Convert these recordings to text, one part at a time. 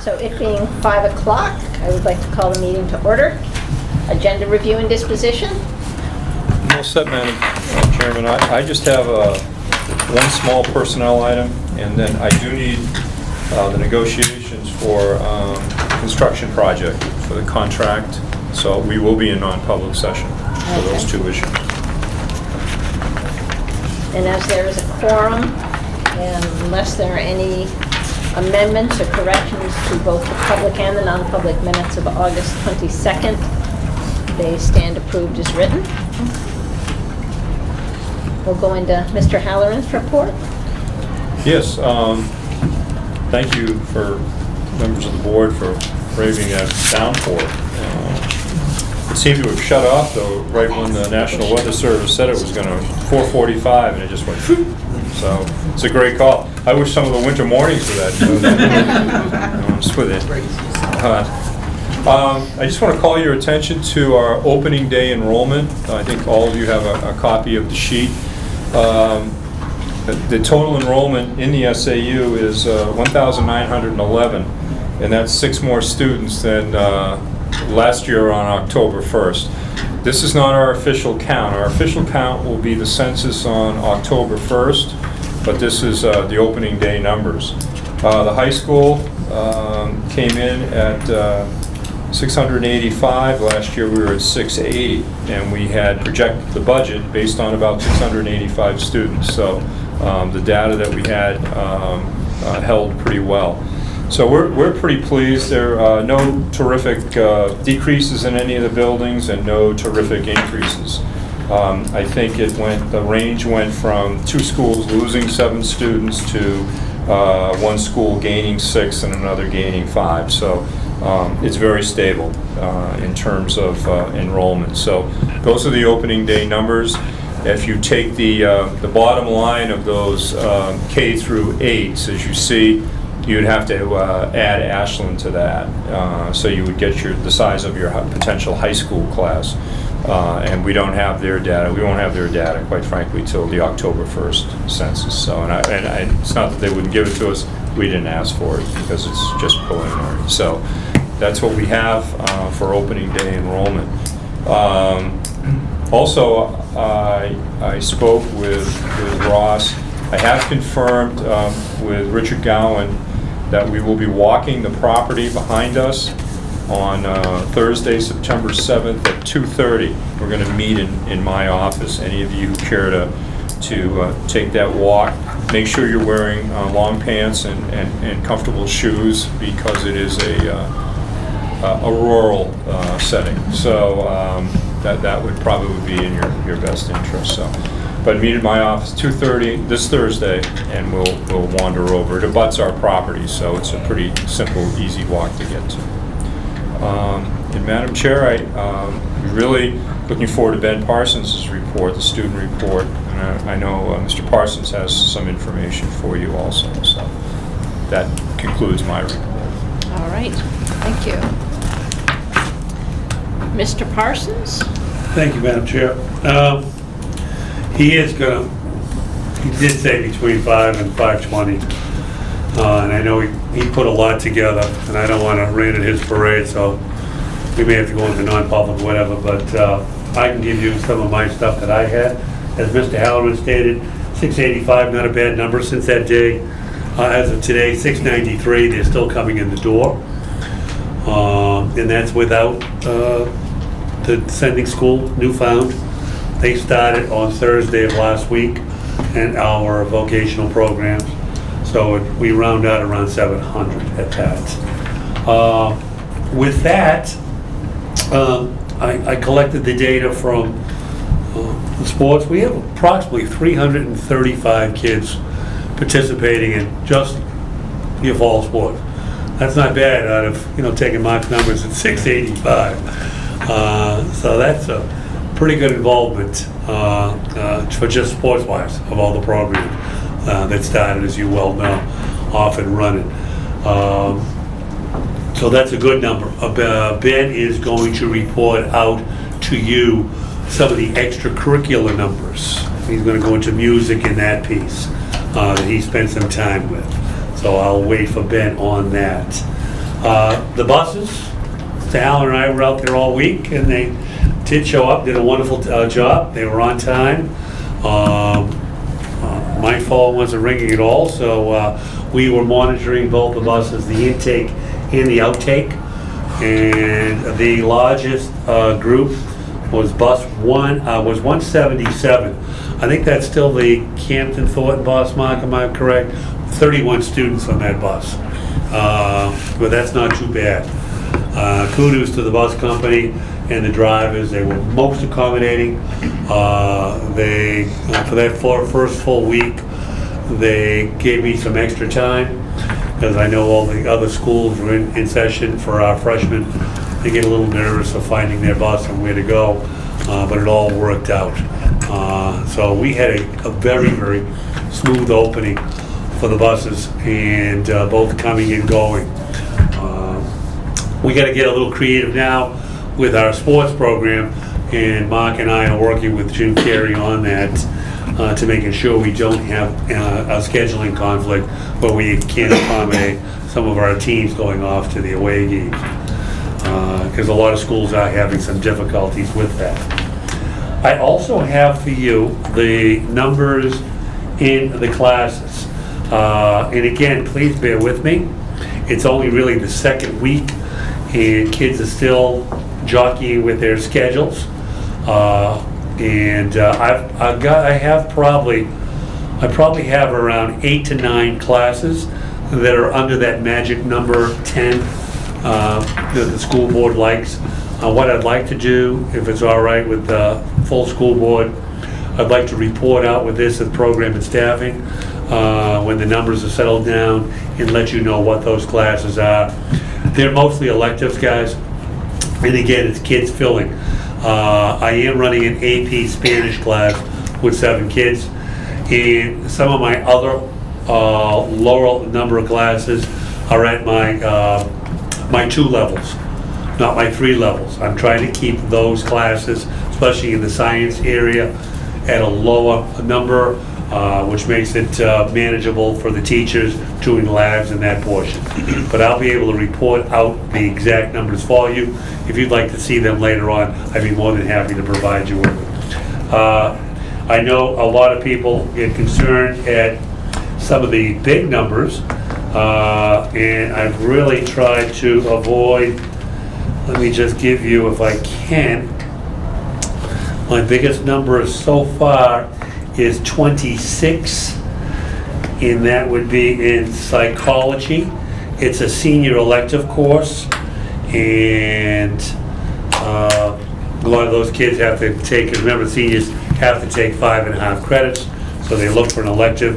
So it being 5 o'clock, I would like to call the meeting to order. Agenda review and disposition. Well said, Madam Chairman. I just have one small personnel item, and then I do need the negotiations for construction project for the contract. So we will be in non-public session for those two issues. And as there is a quorum, and unless there are any amendments or corrections to both the public and the non-public minutes of August 22nd, they stand approved as written. We'll go into Mr. Halloran's report. Yes, thank you for members of the board for braving that downpour. It seemed to have shut off though right when the National Weather Service said it was going to 4:45, and it just went phew. So it's a great call. I wish some of the winter mornings were that. I'm just with it. I just want to call your attention to our opening day enrollment. I think all of you have a copy of the sheet. The total enrollment in the SAU is 1,911, and that's 6 more students than last year on October 1st. This is not our official count. Our official count will be the census on October 1st, but this is the opening day numbers. The high school came in at 685. Last year we were at 680, and we had projected the budget based on about 685 students. So the data that we had held pretty well. So we're pretty pleased. There are no terrific decreases in any of the buildings and no terrific increases. I think the range went from 2 schools losing 7 students to 1 school gaining 6 and another gaining 5. So it's very stable in terms of enrollment. So those are the opening day numbers. If you take the bottom line of those K through 8s, as you see, you'd have to add Ashland to that. So you would get the size of your potential high school class. And we don't have their data. We won't have their data, quite frankly, till the October 1st census. So, and it's not that they wouldn't give it to us. We didn't ask for it because it's just preliminary. So that's what we have for opening day enrollment. Also, I spoke with Ross. I have confirmed with Richard Gowan that we will be walking the property behind us on Thursday, September 7th at 2:30. We're going to meet in my office. Any of you who care to take that walk, make sure you're wearing long pants and comfortable shoes, because it is a rural setting. So that would probably be in your best interest. So, but meet in my office 2:30 this Thursday, and we'll wander over. It abuts our property, so it's a pretty simple, easy walk to get to. And Madam Chair, I'm really looking forward to Ben Parsons' report, the student report. And I know Mr. Parsons has some information for you also. So that concludes my report. All right, thank you. Mr. Parsons? Thank you, Madam Chair. He did say between 5 and 5:20. And I know he put a lot together, and I don't want to rain at his parade, so we may have to go into non-public or whatever, but I can give you some of my stuff that I had. As Mr. Halloran stated, 685, not a bad number since that day. As of today, 693, they're still coming in the door. And that's without the sending school, Newfound. They started on Thursday of last week, and our vocational programs. So we round out around 700 at that. With that, I collected the data from the sports. We have approximately 335 kids participating in just your fall sports. That's not bad out of, taking Mark's numbers at 685. So that's a pretty good involvement for just sports-wise of all the programs that started, as you well know, off and running. So that's a good number. Ben is going to report out to you some of the extracurricular numbers. He's going to go into music in that piece that he spent some time with. So I'll wait for Ben on that. The buses, Alan and I were out there all week, and they did show up, did a wonderful job. They were on time. My phone wasn't ringing at all, so we were monitoring both the buses, the intake and the outtake. And the largest group was bus one, was 177. I think that's still the Campton Thornton bus, Mark, am I correct? 31 students on that bus, but that's not too bad. Kudos to the bus company and the drivers. They were most accommodating. They, for that first full week, they gave me some extra time, because I know all the other schools were in session for our freshmen. They get a little nervous of finding their bus and where to go, but it all worked out. So we had a very, very smooth opening for the buses, and both coming and going. We got to get a little creative now with our sports program, and Mark and I are working with Jim Carey on that to making sure we don't have a scheduling conflict where we can't accommodate some of our teams going off to the away games, because a lot of schools are having some difficulties with that. I also have for you the numbers in the classes. And again, please bear with me. It's only really the second week, and kids are still jockeying with their schedules. I probably have around 8 to 9 classes that are under that magic number 10 that the school board likes. What I'd like to do, if it's all right with the full school board, I'd like to report out with this at program and staffing when the numbers are settled down, and let you know what those classes are. They're mostly electives, guys, and again, it's kids filling. I am running an AP Spanish class with 7 kids, and some of my other lower number of classes are at my 2 levels, not my 3 levels. I'm trying to keep those classes, especially in the science area, at a lower number, which makes it manageable for the teachers doing labs in that portion. But I'll be able to report out the exact numbers for you. If you'd like to see them later on, I'd be more than happy to provide you with them. I know a lot of people get concerned at some of the big numbers, and I've really tried to avoid. Let me just give you, if I can, my biggest number so far is 26, and that would be in psychology. It's a senior elective course, and a lot of those kids have to take, remember, seniors have to take 5.5 credits, so they look for an elective.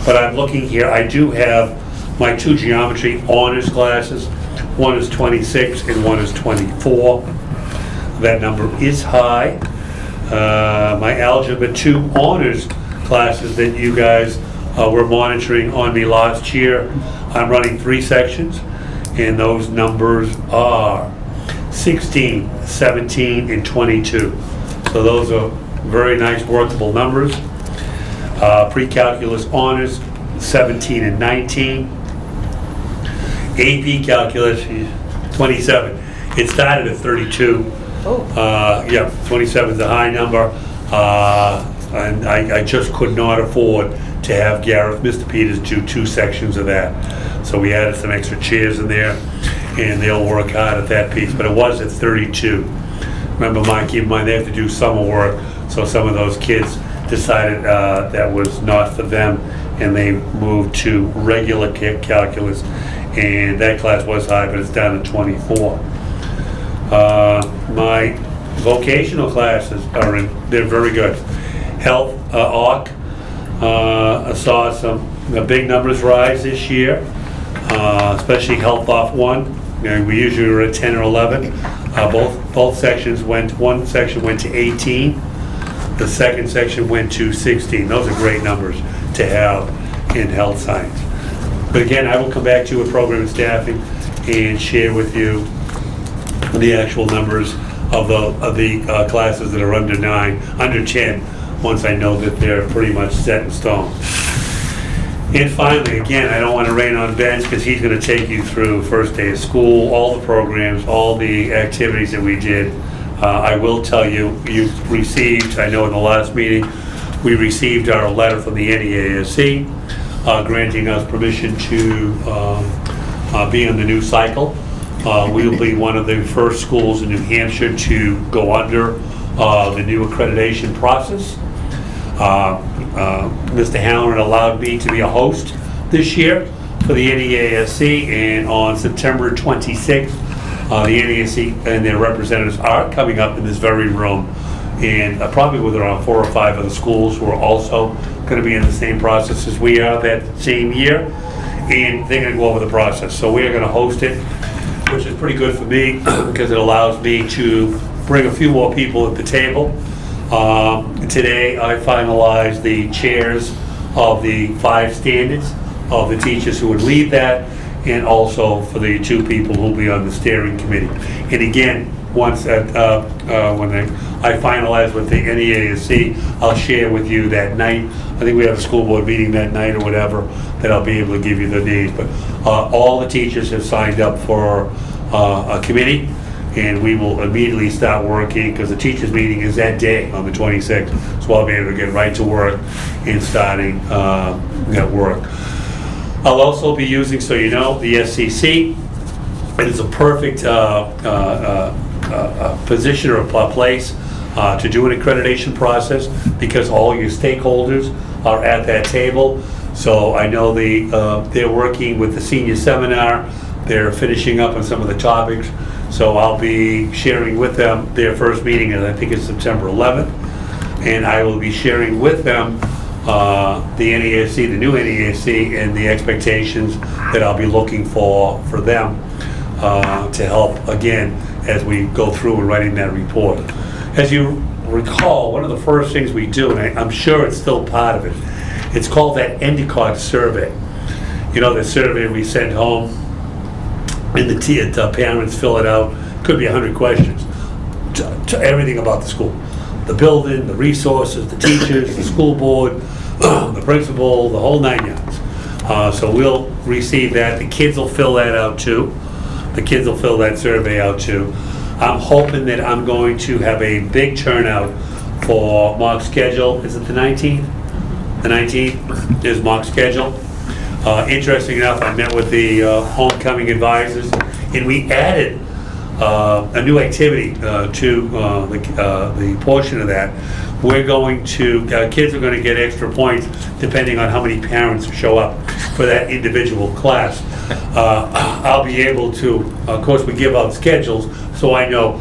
But I'm looking here, I do have my 2 geometry honors classes. One is 26 and one is 24. That number is high. My Algebra 2 honors classes that you guys were monitoring on me last year, I'm running 3 sections, and those numbers are 16, 17, and 22. So those are very nice workable numbers. Pre-calculus honors, 17 and 19. AP calculus, 27. It started at 32. Yeah, 27 is a high number, and I just could not afford to have Gareth, Mr. Peters, do 2 sections of that. So we added some extra chairs in there, and they'll work hard at that piece, but it was at 32. Remember, Mike, keep in mind, they have to do summer work, so some of those kids decided that was not for them, and they moved to regular calculus, and that class was high, but it's down to 24. My vocational classes they're very good. Health, AUC, saw the big numbers rise this year, especially Health Off 1. We usually were at 10 or 11. Both sections one section went to 18. The second section went to 16. Those are great numbers to have in health science. But again, I will come back to you with program and staffing and share with you the actual numbers of the classes that are under 9, under 10, once I know that they're pretty much set in stone. And finally, again, I don't want to rain on Ben because he's going to take you through first day of school, all the programs, all the activities that we did. I will tell you, you've received, I know in the last meeting, we received our letter from the NEASC granting us permission to be on the new cycle. We will be one of the first schools in New Hampshire to go under the new accreditation process. Mr. Halloran allowed me to be a host this year for the NEASC, and on September 26th, the NEASC and their representatives are coming up in this very room, and probably with around 4 or 5 other schools who are also going to be in the same process as we are that same year, and they're going to go over the process. So we're going to host it, which is pretty good for me because it allows me to bring a few more people at the table. Today I finalized the chairs of the 5 standards of the teachers who would lead that, and also for the 2 people who will be on the steering committee. And again, once when I finalize with the NEASC, I'll share with you that night. I think we have a school board meeting that night or whatever, that I'll be able to give you the names. But all the teachers have signed up for a committee, and we will immediately start working because the teachers meeting is that day on the 26th. So I'll be able to get right to work and starting that work. I'll also be using, so you know, the SCC. It is a perfect position or a place to do an accreditation process because all your stakeholders are at that table. So I know they're working with the senior seminar. They're finishing up on some of the topics. So I'll be sharing with them their first meeting, and I think it's September 11th. And I will be sharing with them the NEASC, the new NEASC, and the expectations that I'll be looking for them to help, again, as we go through and writing that report. As you recall, one of the first things we do, and I'm sure it's still part of it, it's called that Endicott survey. You know, the survey we send home, and the parents fill it out. Could be 100 questions to everything about the school. The building, the resources, the teachers, the school board, the principal, the whole 9 yards. So we'll receive that. The kids will fill that out too. The kids will fill that survey out too. I'm hoping that I'm going to have a big turnout for mock schedule. Is it the 19th? The 19th is mock schedule. Interesting enough, I met with the homecoming advisors, and we added a new activity to the portion of that. We're going to, kids are going to get extra points depending on how many parents show up for that individual class. I'll be able to, of course, we give out schedules, so I know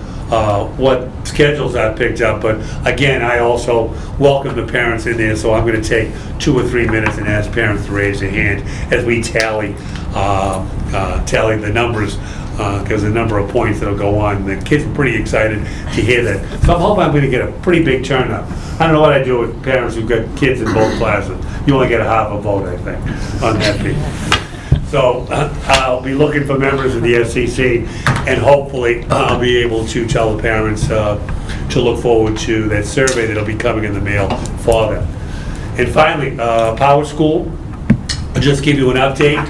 what schedules I've picked up, but again, I also welcome the parents in there, so I'm going to take 2 or 3 minutes and ask parents to raise their hand as we tally the numbers, because the number of points that'll go on. The kids are pretty excited to hear that. So I'm hoping I'm going to get a pretty big turnout. I don't know what I do with parents who've got kids in both classes. You only get a half a vote, I think, on that piece. So I'll be looking for members of the SCC, and hopefully I'll be able to tell the parents to look forward to that survey that'll be coming in the mail for them. And finally, Power School. I'll just give you an update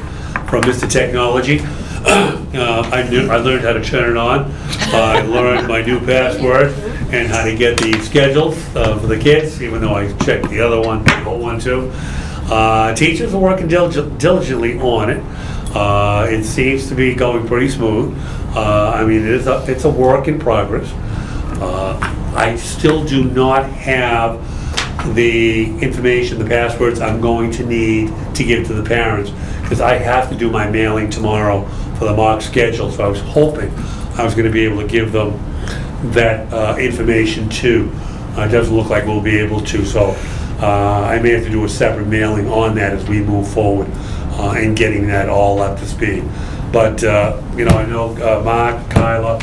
from Mr. Technology. I learned how to turn it on. I learned my new password and how to get the schedules for the kids, even though I checked the other one, the old one too. Teachers are working diligently on it. It seems to be going pretty smooth. I mean, it's a work in progress. I still do not have the information, the passwords I'm going to need to give to the parents, because I have to do my mailing tomorrow for the mock schedule. So I was hoping I was going to be able to give them that information too. It doesn't look like we'll be able to, so I may have to do a separate mailing on that as we move forward and getting that all up to speed. But you know, I know Mark, Kyla,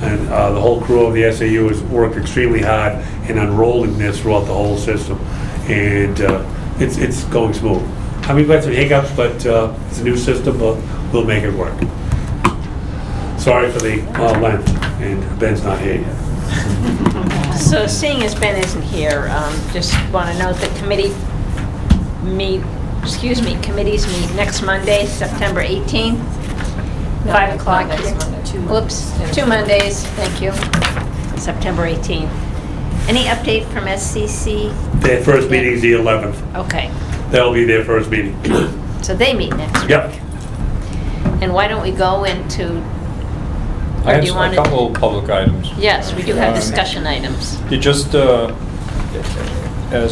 and the whole crew of the SAU has worked extremely hard in unrolling this throughout the whole system, and it's going smooth. I mean, we've had some hiccups, but it's a new system, but we'll make it work. Sorry for the length, and Ben's not here yet. So seeing as Ben isn't here, just want to note that committee meet committees meet next Monday, September 18th, 5 o'clock here. Whoops, 2 Mondays, thank you. September 18th. Any update from SCC? Their first meeting's the 11th. Okay, That'll be their first meeting. so they meet next week. Yep. And why don't we go into, I or have do you a want to? couple of public items. Yes, we do have discussion items. You just, as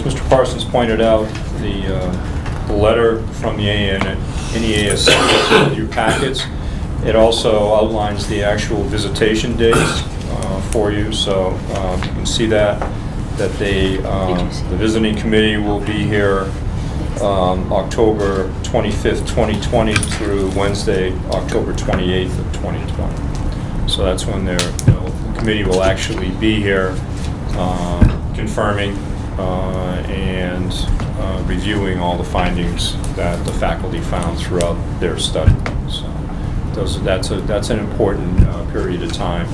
Mr. Parsons pointed out, the letter from the NEASC in your packets, it also outlines the actual visitation dates for you, so you can see that they, the visiting committee will be here October 25th, 2020 through Wednesday, October 28th of 2020. So that's when the committee will actually be here confirming and reviewing all the findings that the faculty found throughout their study. So that's an important period of time.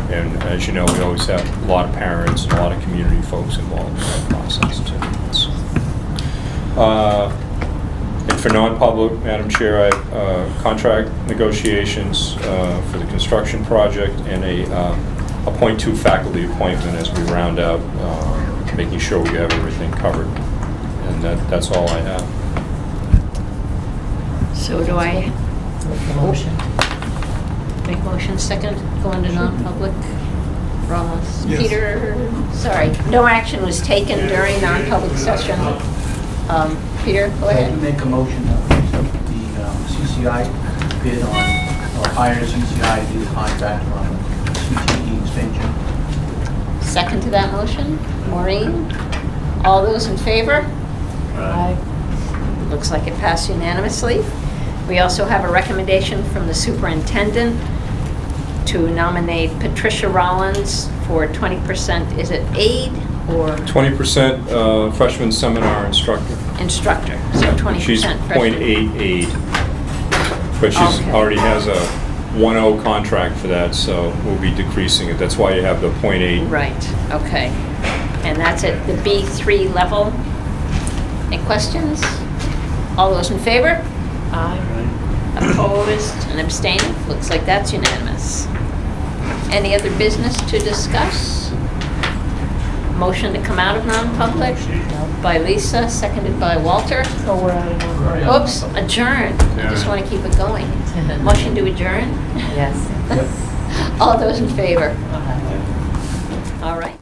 And as you know, we always have a lot of parents and a lot of community folks involved in that process too. And for non-public, Madam Chair, I have contract negotiations for the construction project and a .2 faculty appointment as we round out, making sure we have everything covered. And that's all I have. So do I Make a motion. make motion second, go into non-public? Ramos, Yes. Peter, sorry, no action was taken during non-public session. Peter, go I ahead. make a motion that we accept the CCI bid on, or hire CCI to do the contract on CTE extension. Second to that motion, Maureen. All those in favor? Aye. Looks like it passed unanimously. We also have a recommendation from the superintendent to nominate Patricia Rollins for 20%, is it aide or 20% freshman seminar instructor. instructor? So 20% She's freshman. .8 aide, but she's Okay. already has a 1.0 contract for that, so we'll be decreasing it. That's why you have the .8. Right, okay. And that's at the B3 level. Any questions? All those in favor? Aye. Opposed and abstaining? Looks like that's unanimous. Any other business to discuss? Motion to come out of non-public by Lisa, seconded by Walter. Oh, we're out of non-public. Oops, adjourn. I just want to keep it going. Motion to adjourn? Yes. All those in favor? Aye. All right.